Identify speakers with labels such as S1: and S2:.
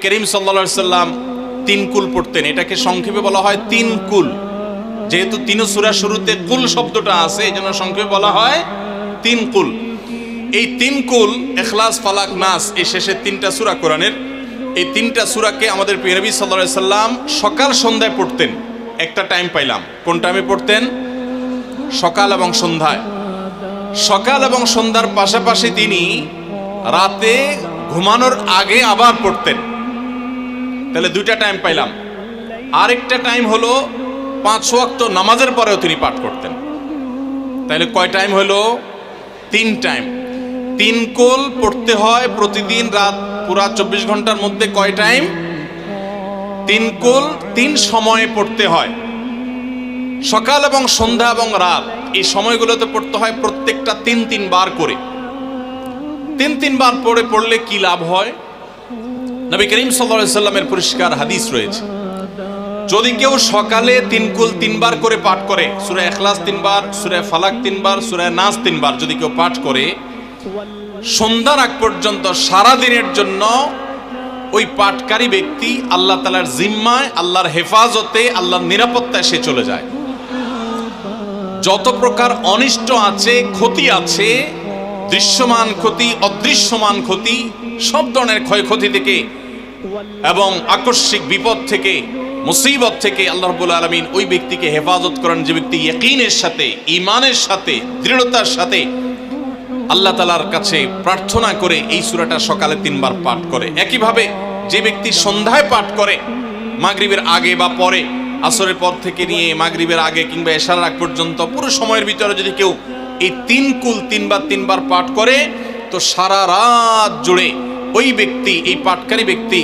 S1: করিম সাল্লাল্লাহু আলাইহি সাল্লাম তিন কুল পড়তেন। এটাকে সংক্ষেপে বলা হয় তিন কুল। যেহেতু তিন সূরার শুরুতে কুল শব্দটা আছে, এই জন্য সংক্ষেপে বলা হয় তিন কুল। এই তিন কুল ইখলাস, ফালাক, নাস, এই শেষের তিনটা সূরা কোরআনের, এই তিনটা সূরাকে আমাদের প্রিয় নবী সাল্লাল্লাহু আলাইহি সাল্লাম সকাল সন্ধ্যায় পড়তেন। একটা টাইম পাইলাম, কোন টাইমে পড়তেন? সকাল এবং সন্ধ্যায়। সকাল এবং সন্ধ্যার পাশাপাশি তিনি রাতে ঘুমানোর আগে আবার পড়তেন। তাহলে দুইটা টাইম পাইলাম। আরেকটা টাইম হলো 5 ওয়াক্ত নামাজের পরেও তিনি পাঠ করতেন। তাহলে কয় টাইম হলো? 3 টাইম। 3 কুল পড়তে হয় প্রতিদিন, রাত পুরা 24 ঘন্টার মধ্যে কয় টাইম? 3 কুল 3 সময়ে পড়তে হয়। সকাল এবং সন্ধ্যা এবং রাত, এই সময়গুলোতে পড়তে হয় প্রত্যেকটা 3 বার করে। 3 বার পড়লে কি লাভ হয়? নবী করিম সাল্লাল্লাহু আলাইহি সাল্লামের পরিষ্কার হাদিস রয়েছে, যদি কেউ সকালে 3 কুল 3 বার করে পাঠ করে, সূরা ইখলাস 3 বার, সূরা ফালাক 3 বার, সূরা নাস 3 বার যদি কেউ পাঠ করে, সন্ধ্যার আগ পর্যন্ত সারা দিনের জন্য ওই পাঠকারী ব্যক্তি আল্লাহ তাআলার জিম্মায়, আল্লাহর হেফাজতে, আল্লাহর নিরাপত্তায় সে চলে যায়। যত প্রকার অনিষ্ট আছে, ক্ষতি আছে, দৃশ্যমান ক্ষতি, অদৃশ্যমান ক্ষতি, সব ধরনের ক্ষয়ক্ষতি থেকে এবং আকস্মিক বিপদ থেকে, মুসিবত থেকে আল্লাহ রাব্বুল আলামিন ওই ব্যক্তিকে হেফাজত করেন, যে ব্যক্তি ইয়াকিনের সাথে, ঈমানের সাথে, দৃঢ়তার সাথে আল্লাহ তাআলার কাছে প্রার্থনা করে এই সূরাটা সকালে 3 বার পাঠ করে। একইভাবে যে ব্যক্তি সন্ধ্যায় পাঠ করে, মাগরিবের আগে বা পরে, আসরের পর থেকে নিয়ে মাগরিবের আগে কিংবা এশার আগ পর্যন্ত পুরো সময়ের ভিতরে যদি কেউ এই 3 কুল 3 বার পাঠ করে, তো সারা রাত জুড়ে ওই ব্যক্তি, এই পাঠকারী ব্যক্তি